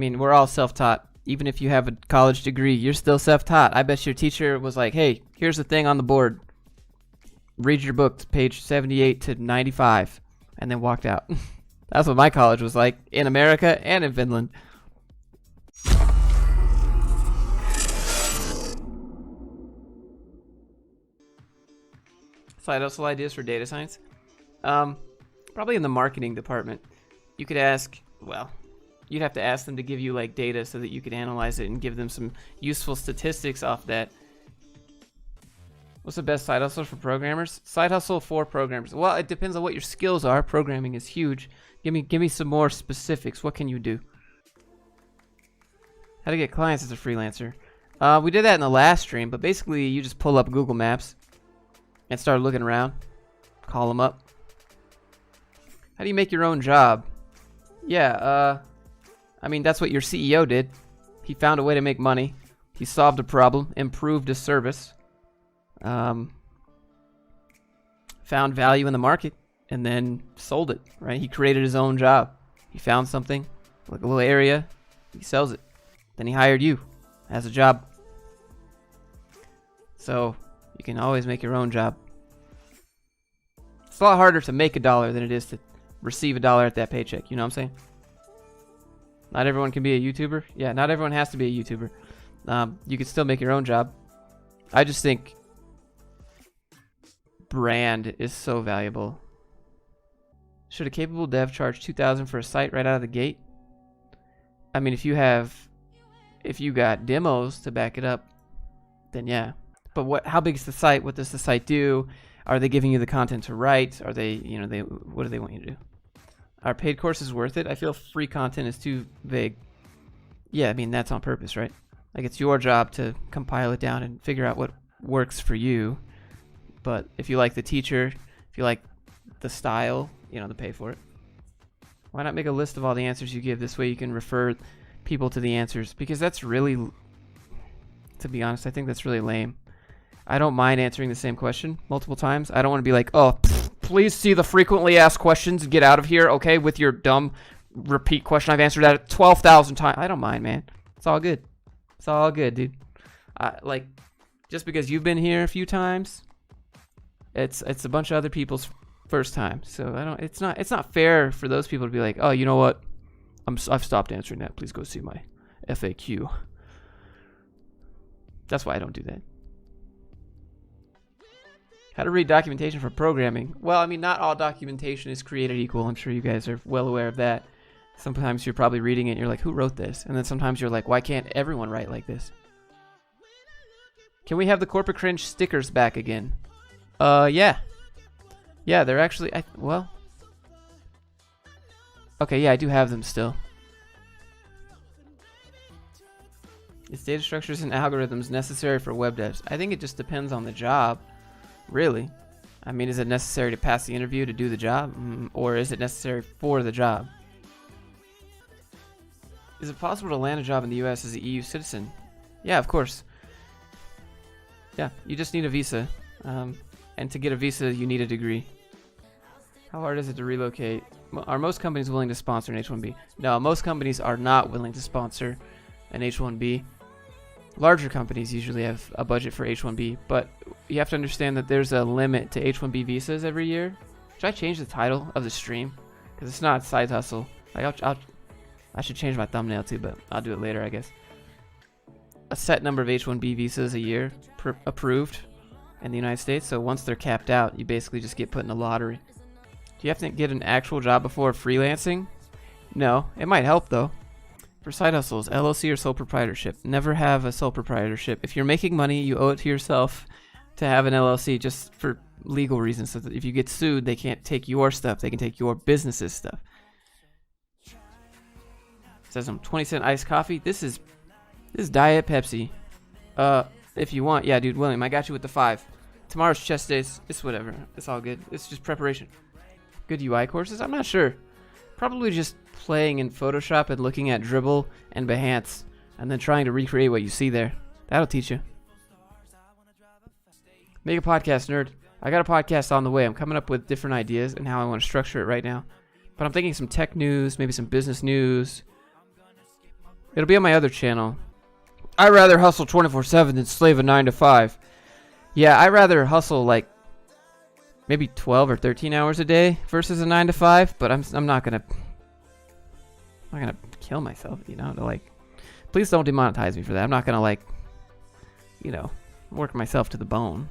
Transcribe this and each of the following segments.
mean, we're all self-taught. Even if you have a college degree, you're still self-taught. I bet your teacher was like, hey, here's the thing on the board. Read your book, page 78 to 95, and then walked out. That's what my college was like in America and in Finland. Side hustle ideas for data science? Probably in the marketing department. You could ask, well, you'd have to ask them to give you like data so that you could analyze it and give them some useful statistics off that. What's the best side hustle for programmers? Side hustle for programmers. Well, it depends on what your skills are. Programming is huge. Give me some more specifics. What can you do? How to get clients as a freelancer. We did that in the last stream, but basically you just pull up Google Maps and start looking around. Call them up. How do you make your own job? Yeah, I mean, that's what your CEO did. He found a way to make money. He solved a problem, improved a service, found value in the market, and then sold it, right? He created his own job. He found something, like a little area, he sells it. Then he hired you as a job. So you can always make your own job. It's a lot harder to make $1 than it is to receive $1 at that paycheck. You know what I'm saying? Not everyone can be a YouTuber. Yeah, not everyone has to be a YouTuber. You can still make your own job. I just think brand is so valuable. Should a capable dev charge $2,000 for a site right out of the gate? I mean, if you got demos to back it up, then yeah. But how big is the site? What does the site do? Are they giving you the content to write? Are they, what do they want you to do? Are paid courses worth it? I feel free content is too vague. Yeah, I mean, that's on purpose, right? Like, it's your job to compile it down and figure out what works for you. But if you like the teacher, if you like the style, to pay for it. Why not make a list of all the answers you give? This way you can refer people to the answers. Because that's really, to be honest, I think that's really lame. I don't mind answering the same question multiple times. I don't want to be like, oh, please see the frequently asked questions and get out of here, okay, with your dumb repeat question. I've answered that 12,000 times. I don't mind, man. It's all good. It's all good, dude. Like, just because you've been here a few times, it's a bunch of other people's first time. So it's not fair for those people to be like, oh, you know what? I've stopped answering that. Please go see my FAQ. That's why I don't do that. How to read documentation for programming. Well, I mean, not all documentation is created equal. I'm sure you guys are well aware of that. Sometimes you're probably reading it and you're like, who wrote this? And then sometimes you're like, why can't everyone write like this? Can we have the corporate cringe stickers back again? Yeah. Yeah, they're actually, well. Okay, yeah, I do have them still. Is data structures and algorithms necessary for web devs? I think it just depends on the job. Really? I mean, is it necessary to pass the interview to do the job? Or is it necessary for the job? Is it possible to land a job in the US as an EU citizen? Yeah, of course. Yeah, you just need a visa. And to get a visa, you need a degree. How hard is it to relocate? Are most companies willing to sponsor an H-1B? No, most companies are not willing to sponsor an H-1B. Larger companies usually have a budget for H-1B, but you have to understand that there's a limit to H-1B visas every year. Should I change the title of the stream? Because it's not side hustle. Like I should change my thumbnail too, but I'll do it later, I guess. A set number of H-1B visas a year approved in the United States. So once they're capped out, you basically just get put in a lottery. Do you have to get an actual job before freelancing? No, it might help though. For side hustles, LLC or sole proprietorship. Never have a sole proprietorship. If you're making money, you owe it to yourself to have an LLC just for legal reasons. So that if you get sued, they can't take your stuff. They can take your business's stuff. It says some 20-cent iced coffee. This is Diet Pepsi. If you want, yeah, dude, William, I got you with the 5. Tomorrow's chest days. It's whatever. It's all good. It's just preparation. Good UI courses? I'm not sure. Probably just playing in Photoshop and looking at Dribble and Behance and then trying to recreate what you see there. That'll teach you. Make a podcast, nerd. I got a podcast on the way. I'm coming up with different ideas and how I want to structure it right now. But I'm thinking some tech news, maybe some business news. It'll be on my other channel. I'd rather hustle 24/7 than slave a 9 to 5. Yeah, I'd rather hustle like maybe 12 or 13 hours a day versus a 9 to 5, but I'm not gonna kill myself, you know, to like, please don't demonetize me for that. I'm not gonna like, you know, work myself to the bone.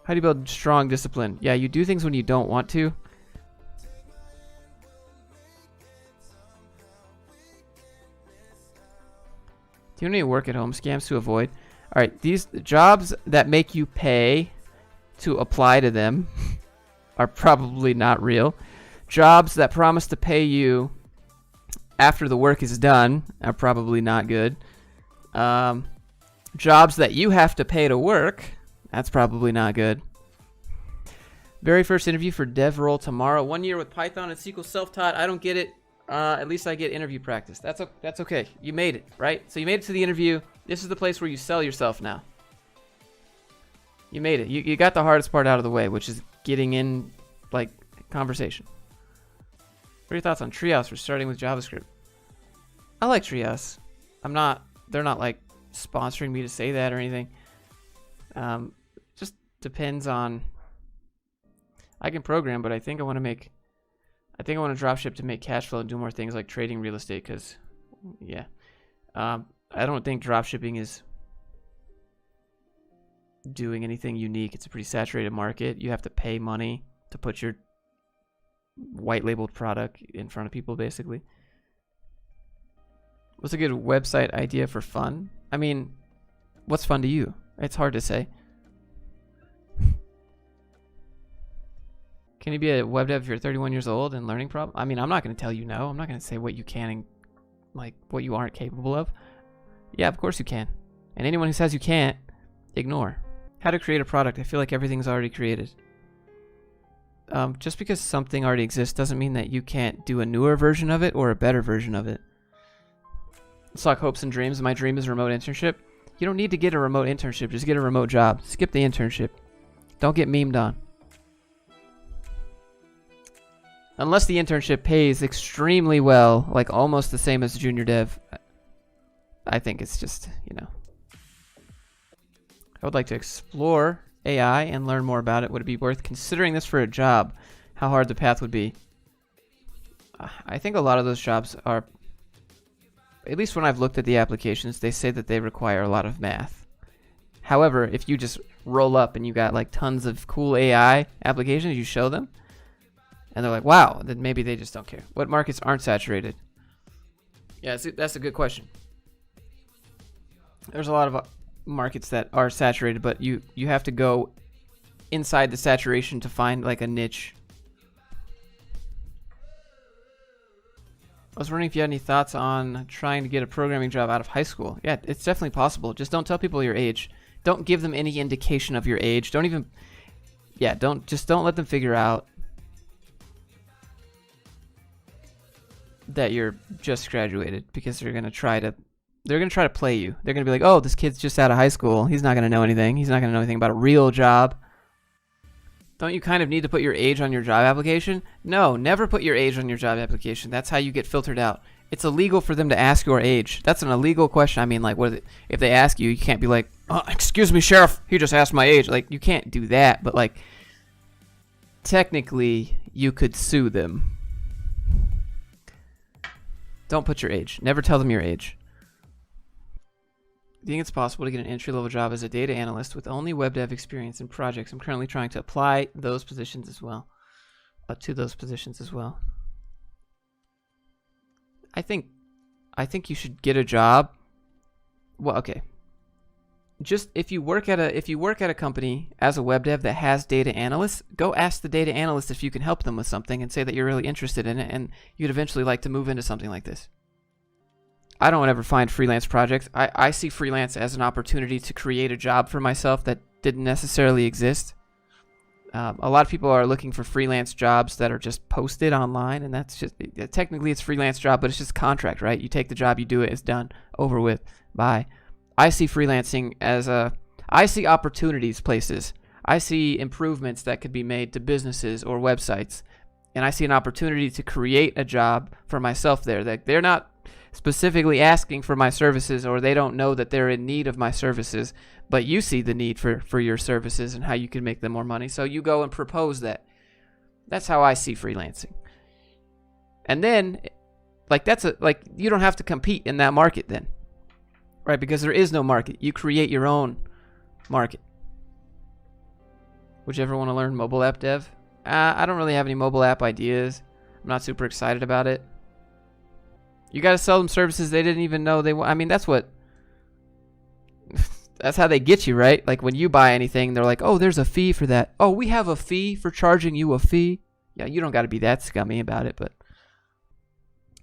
How do you build strong discipline? Yeah, you do things when you don't want to. Do you know any work at home scams to avoid? All right, these jobs that make you pay to apply to them are probably not real. Jobs that promise to pay you after the work is done are probably not good. Jobs that you have to pay to work, that's probably not good. Very first interview for dev role tomorrow. 1 year with Python and SQL self-taught. I don't get it. At least I get interview practice. That's okay. You made it, right? So you made it to the interview. This is the place where you sell yourself now. You made it. You got the hardest part out of the way, which is getting in, like, conversation. What are your thoughts on Treehouse for starting with JavaScript? I like Treehouse. They're not, like, sponsoring me to say that or anything. Just depends on... I can program, but I think I want to dropship to make cash flow and do more things like trading real estate because, yeah. I don't think dropshipping is doing anything unique. It's a pretty saturated market. You have to pay money to put your white labeled product in front of people, basically. What's a good website idea for fun? I mean, what's fun to you? It's hard to say. Can you be a web dev if you're 31 years old and learning problem? I mean, I'm not going to tell you no. I'm not going to say what you can and like what you aren't capable of. Yeah, of course you can. And anyone who says you can't, ignore. How to create a product. I feel like everything's already created. Just because something already exists doesn't mean that you can't do a newer version of it or a better version of it. Let's talk hopes and dreams. My dream is a remote internship. You don't need to get a remote internship. Just get a remote job. Skip the internship. Don't get memed on. Unless the internship pays extremely well, like almost the same as junior dev, I think it's just, you know. I would like to explore AI and learn more about it. Would it be worth considering this for a job? How hard the path would be? I think a lot of those jobs are, at least when I've looked at the applications, they say that they require a lot of math. However, if you just roll up and you got like tons of cool AI applications, you show them, and they're like, wow, then maybe they just don't care. What markets aren't saturated? Yeah, that's a good question. There's a lot of markets that are saturated, but you have to go inside the saturation to find like a niche. I was wondering if you had any thoughts on trying to get a programming job out of high school. Yeah, it's definitely possible. Just don't tell people your age. Don't give them any indication of your age. Don't even, yeah, don't let them figure out that you're just graduated, because they're gonna try to play you. They're gonna be like, oh, this kid's just out of high school. He's not gonna know anything. He's not gonna know anything about a real job. Don't you kind of need to put your age on your job application? No, never put your age on your job application. That's how you get filtered out. It's illegal for them to ask your age. That's an illegal question. I mean, like, what is it? If they ask you, you can't be like, oh, excuse me, sheriff, he just asked my age. Like, you can't do that, but like, technically, you could sue them. Don't put your age. Never tell them your age. Do you think it's possible to get an entry-level job as a data analyst with only web dev experience and projects? I'm currently trying to apply those positions as well. To those positions as well. I think you should get a job. Well, okay. Just if you work at a company as a web dev that has data analysts, go ask the data analyst if you can help them with something and say that you're really interested in it and you'd eventually like to move into something like this. I don't ever find freelance projects. I see freelance as an opportunity to create a job for myself that didn't necessarily exist. A lot of people are looking for freelance jobs that are just posted online, and that's just, technically it's freelance job, but it's just a contract, right? You take the job, you do it, it's done, over with, bye. I see freelancing as I see opportunities places. I see improvements that could be made to businesses or websites and I see an opportunity to create a job for myself there. That they're not specifically asking for my services, or they don't know that they're in need of my services, but you see the need for your services and how you can make them more money. So you go and propose that. That's how I see freelancing. And then, like, you don't have to compete in that market then, right? Because there is no market. You create your own market. Would you ever want to learn mobile app dev? I don't really have any mobile app ideas. I'm not super excited about it. You got to sell them services they didn't even know they want. I mean, that's how they get you, right? Like when you buy anything, they're like, oh, there's a fee for that. Oh, we have a fee for charging you a fee. Yeah, you don't got to be that scummy about it, but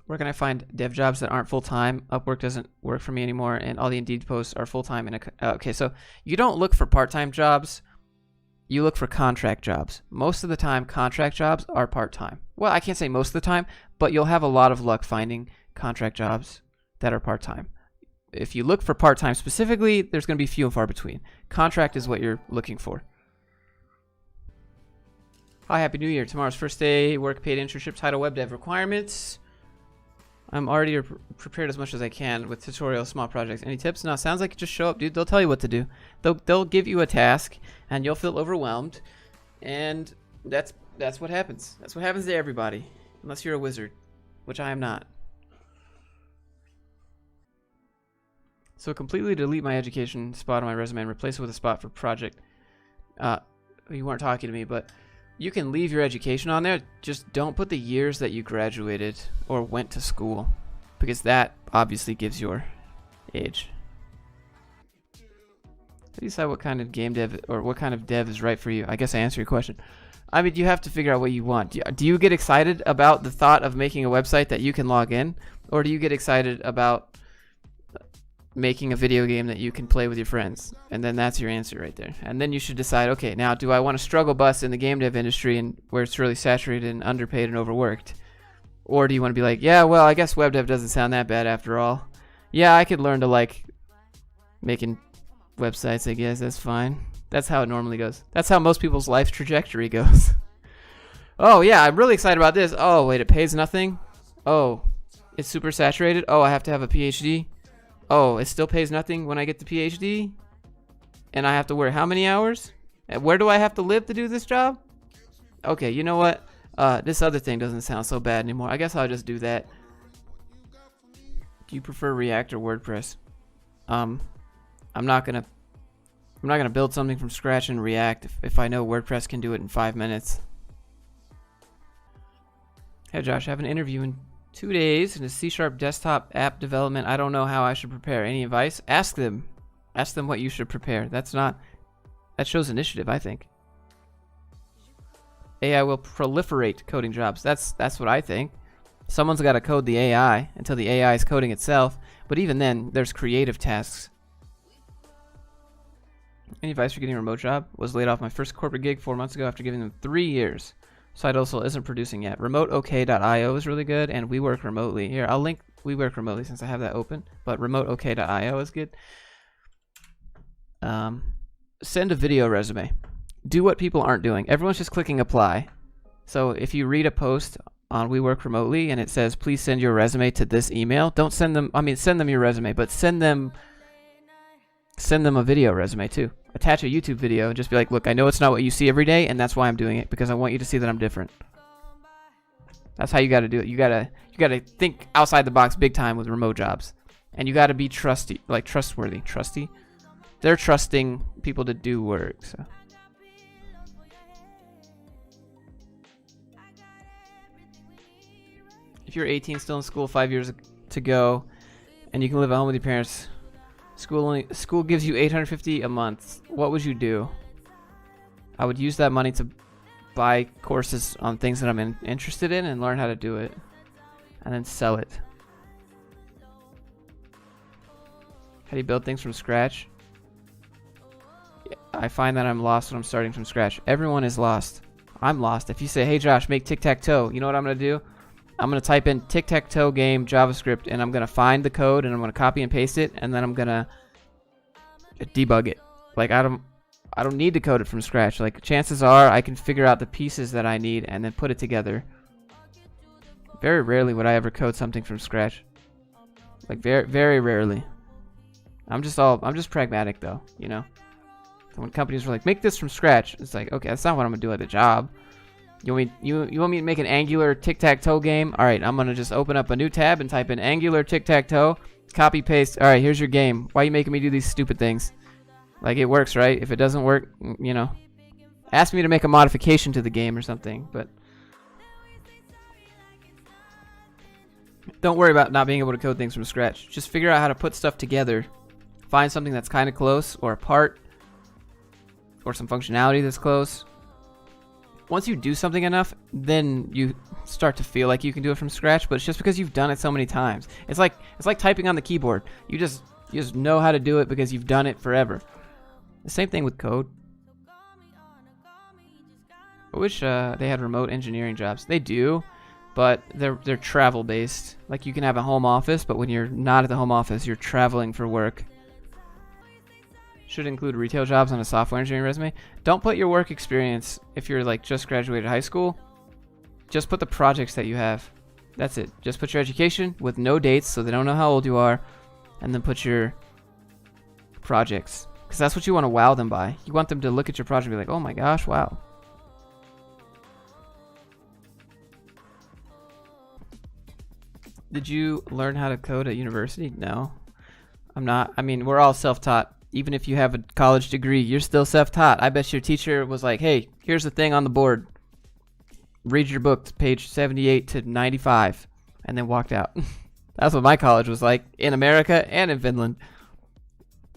where can I find dev jobs that aren't full-time? Upwork doesn't work for me anymore, and all the Indeed posts are full-time. Okay, so you don't look for part-time jobs. You look for contract jobs. Most of the time, contract jobs are part-time. Well, I can't say most of the time, but you'll have a lot of luck finding contract jobs that are part-time. If you look for part-time specifically, there's going to be few and far between. Contract is what you're looking for. Hi, Happy New Year. Tomorrow's first day, work, paid internship, title, web dev requirements. I'm already prepared as much as I can with tutorials, small projects. Any tips? No, sounds like you just show up, dude. They'll tell you what to do. They'll give you a task, and you'll feel overwhelmed, and that's what happens. That's what happens to everybody, unless you're a wizard, which I am not. So completely delete my education spot on my resume and replace it with a spot for project. You weren't talking to me, but you can leave your education on there. Just don't put the years that you graduated or went to school, because that obviously gives your age. How do you decide what kind of game dev or what kind of dev is right for you? I guess I answered your question. I mean, you have to figure out what you want. Do you get excited about the thought of making a website that you can log in, or do you get excited about making a video game that you can play with your friends? And then that's your answer right there. And then you should decide, okay, now do I want to struggle bus in the game dev industry and where it's really saturated and underpaid and overworked? Or do you want to be like, yeah, well, I guess web dev doesn't sound that bad after all. Yeah, I could learn to like making websites, I guess. That's fine. That's how it normally goes. That's how most people's life trajectory goes. Oh, yeah, I'm really excited about this. Oh, wait, it pays nothing? Oh, it's super saturated? Oh, I have to have a PhD? Oh, it still pays nothing when I get the PhD? And I have to work how many hours? And where do I have to live to do this job? Okay, you know what? This other thing doesn't sound so bad anymore. I guess I'll just do that. Do you prefer React or WordPress? I'm not gonna build something from scratch in React if I know WordPress can do it in 5 minutes. Hey Josh, I have an interview in 2 days in a C# desktop app development. I don't know how I should prepare. Any advice? Ask them. Ask them what you should prepare. That shows initiative, I think. AI will proliferate coding jobs. That's what I think. Someone's got to code the AI until the AI is coding itself. But even then, there's creative tasks. Any advice for getting a remote job? Was laid off my first corporate gig 4 months ago after giving them 3 years. Side hustle isn't producing yet. RemoteOK.io is really good, and We Work Remotely. Here, I'll link We Work Remotely since I have that open. But RemoteOK.io is good. Send a video resume. Do what people aren't doing. Everyone's just clicking apply. So if you read a post on We Work Remotely and it says, please send your resume to this email, don't send them, send them your resume, but send them a video resume too. Attach a YouTube video and just be like, look, I know it's not what you see every day, and that's why I'm doing it, because I want you to see that I'm different. That's how you got to do it. You got to think outside the box big time with remote jobs. And you got to be trustworthy. Trusty? They're trusting people to do work, so. If you're 18, still in school, 5 years to go, and you can live at home with your parents, school gives you $850 a month. What would you do? I would use that money to buy courses on things that I'm interested in and learn how to do it, and then sell it. How do you build things from scratch? I find that I'm lost when I'm starting from scratch. Everyone is lost. I'm lost. If you say, hey Josh, make tic-tac-toe, you know what I'm going to do? I'm going to type in tic-tac-toe game JavaScript, and I'm going to find the code, and I'm going to copy and paste it, and then I'm going to debug it. Like, I don't need to code it from scratch. Like, chances are I can figure out the pieces that I need and then put it together Very rarely would I ever code something from scratch. Like very, very rarely. I'm just pragmatic though, you know. So when companies are like, make this from scratch, it's like, okay, that's not what I'm gonna do at the job. You want me to make an Angular tic-tac-toe game? All right, I'm gonna just open up a new tab and type in Angular tic-tac-toe, copy paste. All right, here's your game. Why are you making me do these stupid things? Like, it works, right? If it doesn't work, you know, ask me to make a modification to the game or something. But don't worry about not being able to code things from scratch. Just figure out how to put stuff together. Find something that's kind of close or a part or some functionality that's close. Once you do something enough, then you start to feel like you can do it from scratch, but it's just because you've done it so many times. It's like typing on the keyboard. You just know how to do it because you've done it forever. The same thing with code. I wish they had remote engineering jobs. They do, but they're travel based. Like, you can have a home office, but when you're not at the home office, you're traveling for work. Should include retail jobs on a software engineering resume. Don't put your work experience if you're like just graduated high school. Just put the projects that you have. That's it. Just put your education with no dates so they don't know how old you are, and then put your projects, because that's what you want to wow them by. You want them to look at your project and be like, oh my gosh, wow. Did you learn how to code at university? No, I'm not. I mean, we're all self-taught. Even if you have a college degree, you're still self-taught. I bet your teacher was like, hey, here's the thing on the board. Read your book, page 78 to 95, and then walked out. That's what my college was like, in America and in Finland.